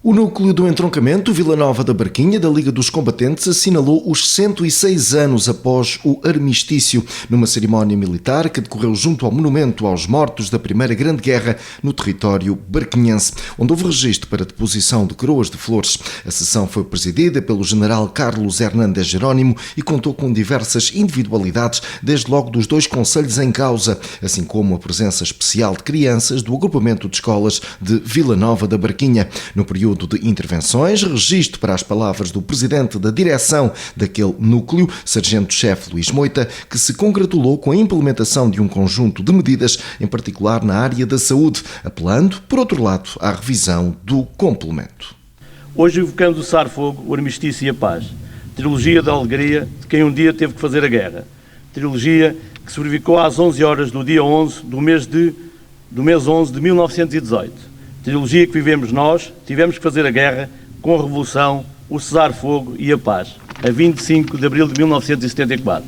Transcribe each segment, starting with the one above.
O núcleo do entroncamento Vila Nova da Barquinha da Liga dos Combatentes assinalou os 106 anos após o armistício, numa cerimónia militar que decorreu junto ao Monumento aos Mortos da Primeira Grande Guerra no território barquinhense, onde houve registro para deposição de coroas de flores. A sessão foi presidida pelo general Carlos Hernández Jerónimo e contou com diversas individualidades, desde logo dos dois concelhos em causa, assim como a presença especial de crianças do agrupamento de escolas de Vila Nova da Barquinha. No período de intervenções, registro para as palavras do presidente da direção daquele núcleo, sargento-chefe Luís Moita, que se congratulou com a implementação de um conjunto de medidas, em particular na área da saúde, apelando, por outro lado, à revisão do complemento. Hoje evocamos o cessar-fogo, o armistício e a paz. Trilogia da alegria de quem um dia teve que fazer a guerra. Trilogia que se verificou às 11 horas do dia 11 do mês 11 de 1918. Trilogia que vivemos nós, tivemos que fazer a guerra com a Revolução, o cessar-fogo e a paz, a 25 de abril de 1974.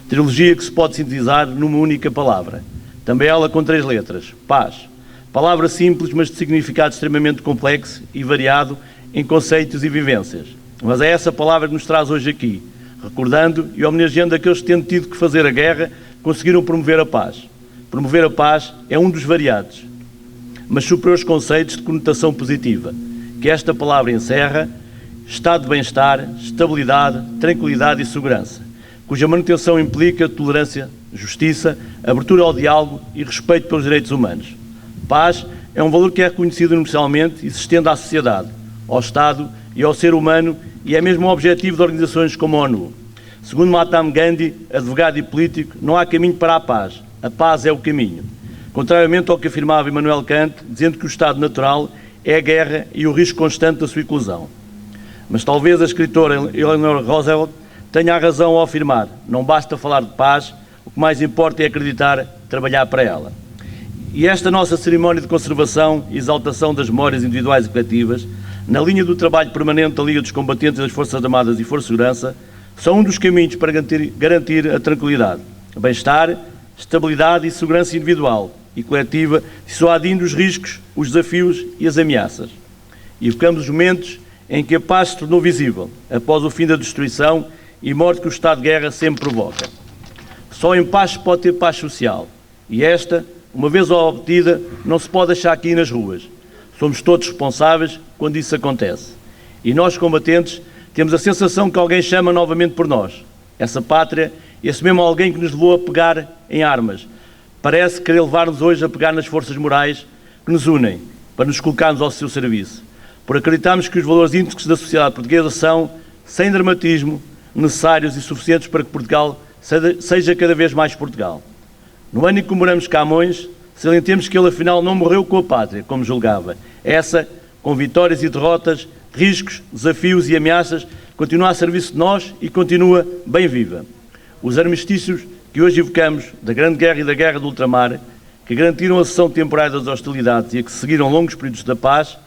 Trilogia que se pode sintetizar numa única palavra, também ela com 3 letras, paz. Palavra simples, mas de significado extremamente complexo e variado em conceitos e vivências. Mas é essa palavra que nos traz hoje aqui, recordando e homenageando aqueles que, tendo tido que fazer a guerra, conseguiram promover a paz. Promover a paz é um dos variados, mas superiores conceitos de conotação positiva, que esta palavra encerra: estado de bem-estar, estabilidade, tranquilidade e segurança, cuja manutenção implica tolerância, justiça, abertura ao diálogo e respeito pelos direitos humanos. Paz é um valor que é reconhecido universalmente e se estende à sociedade, ao Estado e ao ser humano, e é mesmo o objetivo de organizações como a ONU. Segundo Mahatma Gandhi, advogado e político, não há caminho para a paz é o caminho. Contrariamente ao que afirmava Immanuel Kant, dizendo que o estado natural é a guerra e o risco constante da sua eclosão. Mas talvez a escritora Eleanor Roosevelt tenha a razão ao afirmar: não basta falar de paz, o que mais importa é acreditar, trabalhar para ela. E esta nossa cerimónia de conservação e exaltação das memórias individuais e coletivas, na linha do trabalho permanente da Liga dos Combatentes das Forças Armadas e Forças de Segurança, são um dos caminhos para garantir a tranquilidade, o bem-estar, estabilidade e segurança individual e coletiva, dissuadindo os riscos, os desafios e as ameaças. E evocamos os momentos em que a paz se tornou visível, após o fim da destruição e morte que o estado de guerra sempre provoca. Só em paz se pode ter paz social, e esta, uma vez obtida, não se pode deixar aqui nas ruas. Somos todos responsáveis quando isso acontece. E nós, combatentes, temos a sensação que alguém chama novamente por nós. Essa pátria, esse mesmo alguém que nos levou a pegar em armas, parece querer levar-nos hoje a pegar nas forças morais que nos unem, para nos colocarmos ao seu serviço, por acreditarmos que os valores íntegros da sociedade portuguesa são, sem dramatismo, necessários e suficientes para que Portugal seja cada vez mais Portugal. No ano em que comemoramos Camões, salientemos que ele afinal não morreu com a pátria, como julgava. Essa, com vitórias e derrotas, riscos, desafios e ameaças, continua a serviço de nós e continua bem viva. Os armistícios que hoje evocamos, da Grande Guerra e da Guerra do Ultramar, que garantiram a cessão temporária das hostilidades e a que seguiram longos períodos da paz,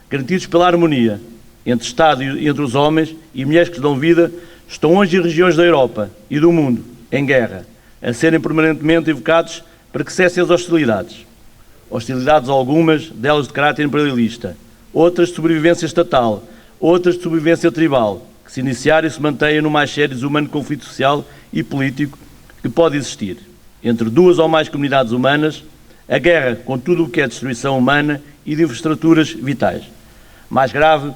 garantidos pela harmonia entre Estado e entre os homens e mulheres que dão vida, estão hoje em regiões da Europa e do mundo, em guerra, a serem permanentemente evocados para que cessem as hostilidades. Hostilidades algumas, delas de caráter imperialista, outras de sobrevivência estatal, outras de sobrevivência tribal, que se iniciaram e se mantêm no mais sério e desumano conflito social e político que pode existir entre duas ou mais comunidades humanas, a guerra com tudo o que é destruição humana e de infraestruturas vitais. Mais grave,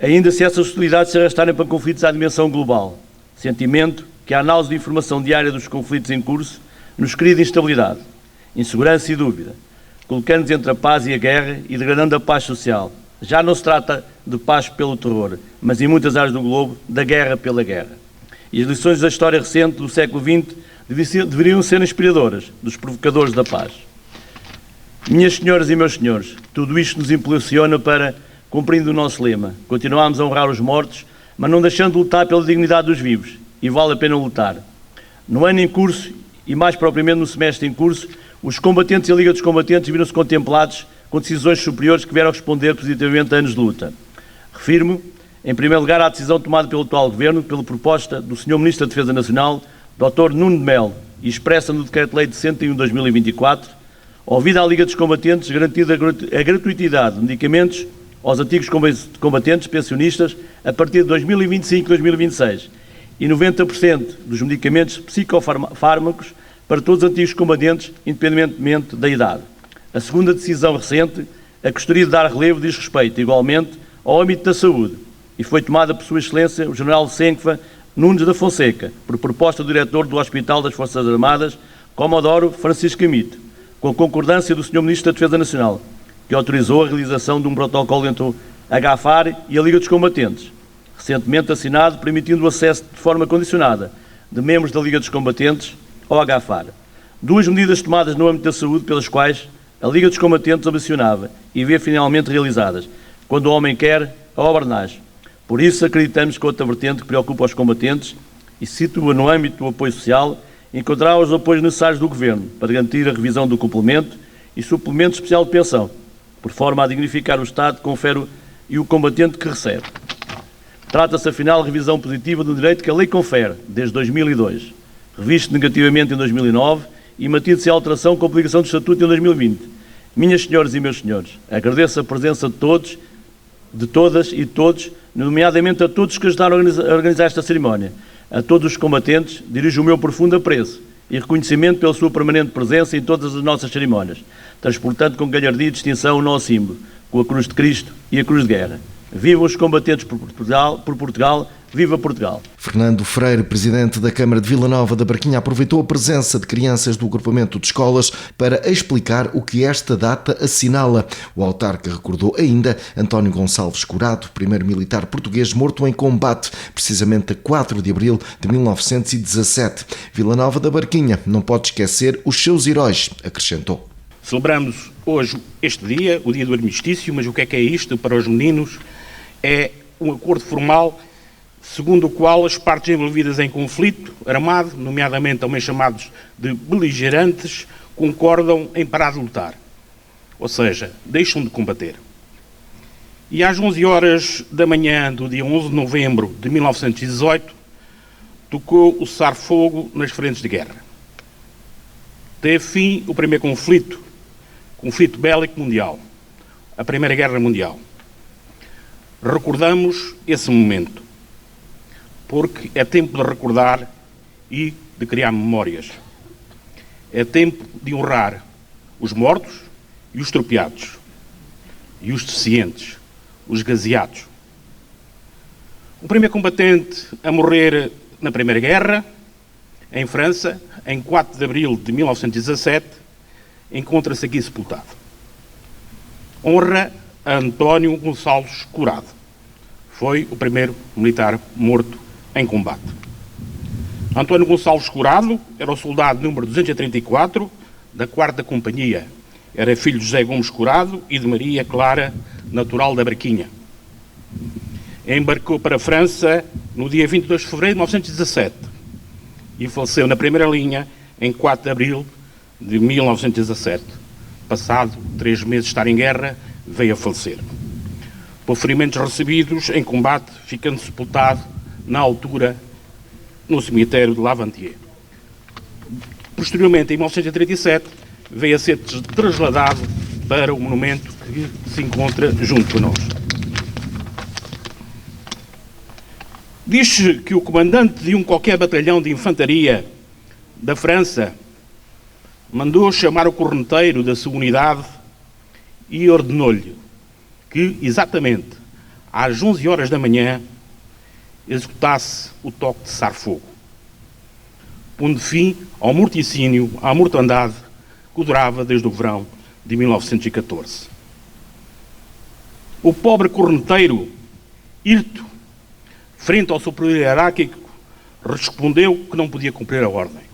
ainda se essas hostilidades se arrastarem para conflitos à dimensão global, sentimento que a análise de informação diária dos conflitos em curso nos cria de instabilidade, insegurança e dúvida, colocando-nos entre a paz e a guerra e degradando a paz social. Já não se trata de paz pelo terror, mas em muitas áreas do globo, da guerra pela guerra. E as lições da história recente do século XX deveriam ser inspiradoras dos provocadores da paz. Minhas senhoras e meus senhores, tudo isto nos impulsiona para, cumprindo o nosso lema, continuarmos a honrar os mortos, mas não deixando de lutar pela dignidade dos vivos, e vale a pena lutar. No ano em curso, e mais propriamente no semestre em curso, os combatentes e a Liga dos Combatentes viram-se contemplados com decisões superiores que vieram responder positivamente a anos de luta. Refiro-me, em primeiro lugar, à decisão tomada pelo atual Governo, pela proposta do Sr. Ministro da Defesa Nacional, Dr. Nuno de Melo, e expressa no Decreto-Lei de 101/2024, ouvida à Liga dos Combatentes, garantida a gratuitidade de medicamentos aos antigos combatentes pensionistas a partir de 2025 e 2026 e 90% dos medicamentos psicofármacos para todos os antigos combatentes, independentemente da idade. A segunda decisão recente, a que gostaria de dar relevo, diz respeito, igualmente, ao âmbito da saúde e foi tomada por Sua Excelência o General Senfa Nunes da Fonseca, por proposta do diretor do Hospital das Forças Armadas, Comodoro Francisco Amito, com a concordância do Sr. Ministro da Defesa Nacional, que autorizou a realização de um protocolo entre a GAFAR e a Liga dos Combatentes, recentemente assinado, permitindo o acesso de forma condicionada de membros da Liga dos Combatentes ao GAFAR. Duas medidas tomadas no âmbito da saúde pelas quais a Liga dos Combatentes ambicionava e vê finalmente realizadas, quando o homem quer, a obra nasce. Por isso, acreditamos que outra vertente que preocupa os combatentes e situa no âmbito do apoio social encontrará os apoios necessários do Governo para garantir a revisão do complemento e suplemento especial de pensão, por forma a dignificar o Estado que confere e o combatente que recebe. Trata-se, afinal, de revisão positiva do direito que a lei confere, desde 2002, revisto negativamente em 2009 e mantido-se a alteração com a publicação do Estatuto em 2020. Minhas senhoras e meus senhores, agradeço a presença de todos, de todas e de todos, nomeadamente a todos que ajudaram a organizar esta cerimónia. A todos os combatentes, dirijo o meu profundo apreço e reconhecimento pela sua permanente presença em todas as nossas cerimónias, transportando com galhardia e distinção o nosso símbolo, com a Cruz de Cristo e a Cruz de Guerra. Viva os combatentes por Portugal, viva Portugal! Fernando Freire, presidente da Câmara de Vila Nova da Barquinha, aproveitou a presença de crianças do agrupamento de escolas para explicar o que esta data assinala. O autarca recordou ainda António Gonçalves Curado, primeiro militar português morto em combate, precisamente a 4 de abril de 1917. Vila Nova da Barquinha não pode esquecer os seus heróis, acrescentou. Celebramos hoje este dia, o dia do armistício, mas o que é isto para os meninos? É um acordo formal segundo o qual as partes envolvidas em conflito armado, nomeadamente também chamados de beligerantes, concordam em parar de lutar. Ou seja, deixam de combater. E às 11 horas da manhã do dia 11 de novembro de 1918, tocou o cessar-fogo nas frentes de guerra. Teve fim o primeiro conflito bélico mundial, a Primeira Guerra Mundial. Recordamos esse momento, porque é tempo de recordar e de criar memórias. É tempo de honrar os mortos e os tropeados, e os deficientes, os gaseados. O primeiro combatente a morrer na Primeira Guerra, em França, em 4 de abril de 1917, encontra-se aqui sepultado. Honra a António Gonçalves Curado. Foi o primeiro militar morto em combate. António Gonçalves Curado era o soldado número 234 da 4ª Companhia. Era filho de José Gomes Curado e de Maria Clara, natural da Barquinha. Embarcou para a França no dia 22 de fevereiro de 1917 e faleceu na primeira linha em 4 de abril de 1917. Passado 3 meses de estar em guerra, veio a falecer. Por ferimentos recebidos em combate, ficando sepultado na altura no cemitério de Lavantier. Posteriormente, em 1937, veio a ser trasladado para o monumento que se encontra junto a nós. Diz-se que o comandante de um qualquer batalhão de infantaria da França mandou chamar o corneteiro da sua unidade e ordenou-lhe que, exatamente às 11 horas da manhã, executasse o toque de cessar-fogo, pondo fim ao morticínio, à mortandade que durava desde o verão de 1914. O pobre corneteiro, hirto, frente ao superior hierárquico, respondeu que não podia cumprir a ordem.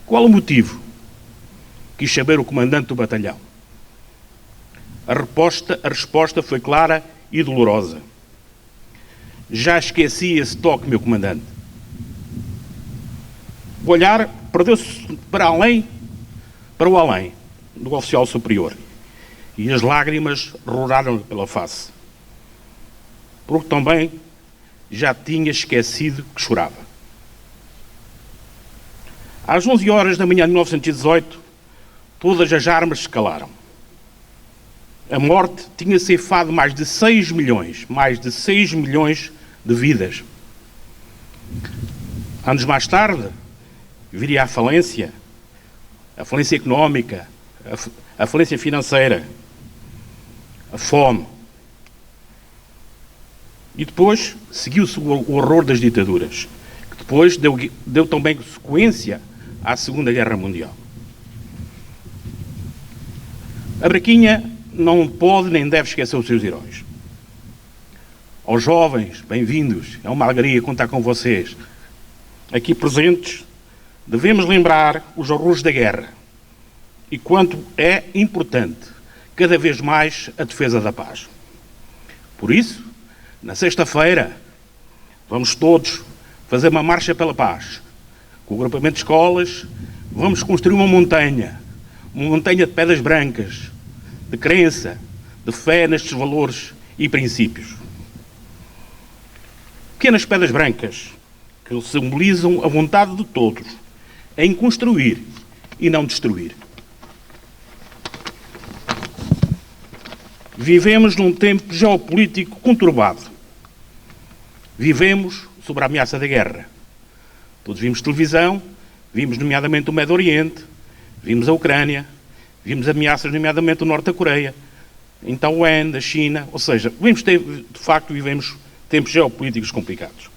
Qual o motivo? Quis saber o comandante do batalhão. A resposta foi clara e dolorosa. Já esqueci esse toque, meu comandante. O olhar perdeu-se para o além do oficial superior, e as lágrimas rolaram-lhe pela face, porque também já tinha esquecido que chorava. Às 11 horas da manhã de 1918, todas as armas se calaram. a morte tinha ceifado mais de 6 milhões de vidas. Anos mais tarde, viria a falência económica, a falência financeira, a fome. E depois seguiu-se o horror das ditaduras, que depois deu também sequência à Segunda Guerra Mundial. A Braquinha não pode nem deve esquecer os seus heróis. Aos jovens, bem-vindos, é uma alegria contar com vocês. Aqui presentes, devemos lembrar os horrores da guerra e quanto é importante, cada vez mais, a defesa da paz. Por isso, na sexta-feira, vamos todos fazer uma marcha pela paz. Com o agrupamento de escolas, vamos construir uma montanha de pedras brancas, de crença, de fé nestes valores e princípios. Pequenas pedras brancas que simbolizam a vontade de todos em construir e não destruir. Vivemos num tempo geopolítico conturbado. Vivemos sob a ameaça da guerra. Todos vimos televisão, vimos nomeadamente o Médio Oriente, vimos a Ucrânia, vimos ameaças nomeadamente do Norte da Coreia, em Taiwan, da China, ou seja, de facto vivemos tempos geopolíticos complicados.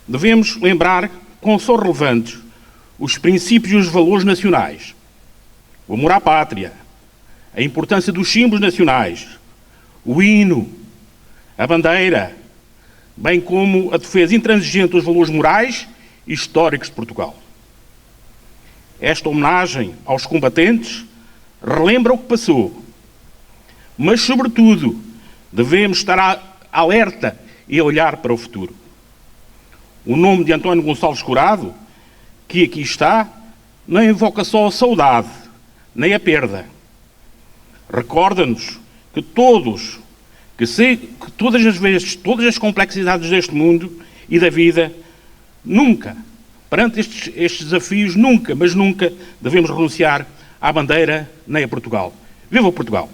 Devemos lembrar quão são relevantes os princípios e os valores nacionais, o amor à pátria, a importância dos símbolos nacionais, o hino, a bandeira, bem como a defesa intransigente dos valores morais e históricos de Portugal. Esta homenagem aos combatentes relembra o que passou, mas, sobretudo, devemos estar alerta e olhar para o futuro. O nome de António Gonçalves Curado, que aqui está, não invoca só a saudade, nem a perda. Recorda-nos que todas as vezes, todas as complexidades deste mundo e da vida, nunca, perante estes desafios, nunca, mas nunca devemos renunciar à bandeira nem a Portugal. Viva Portugal!